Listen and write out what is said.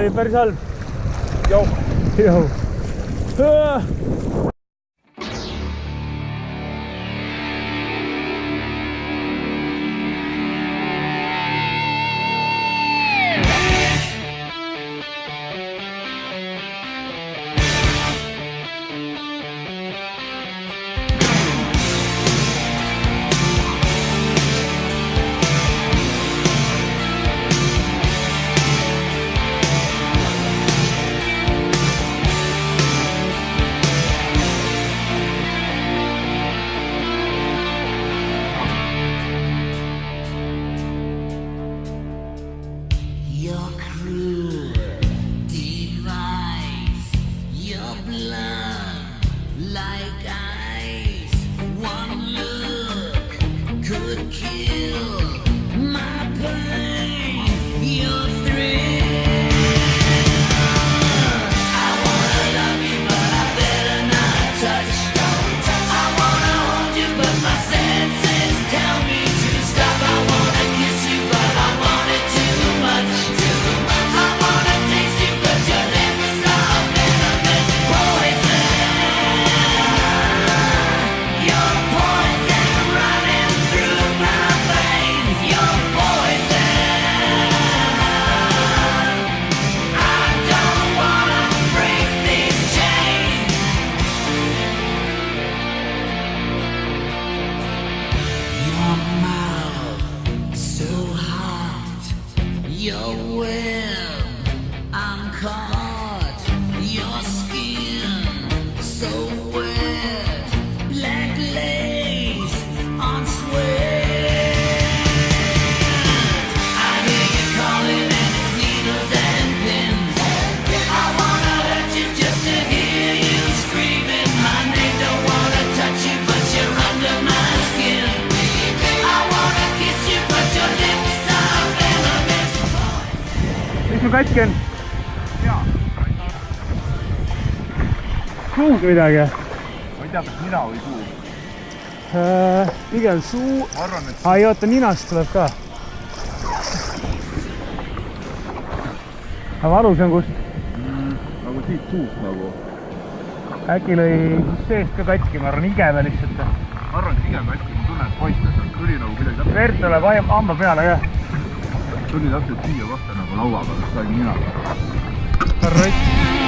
oli päris halb. Jau. Katki on? Jaa. Suug midagi? Ma ei tea, kas nina või suu. Pigem suu. Ma arvan, et... Ai, oota, ninast tuleb ka. Aga valus on kust? Nagu siit suust nagu. Äkki lõi seest ka katki, ma arvan, igeme lihtsalt. Ma arvan, et igeme katki, ma tunnen, et paistes on kõli nagu midagi täpselt. Verd tuleb hamba peale ka. Tuli täpselt siia kohta nagu lauaga, sai ninaga. Rott.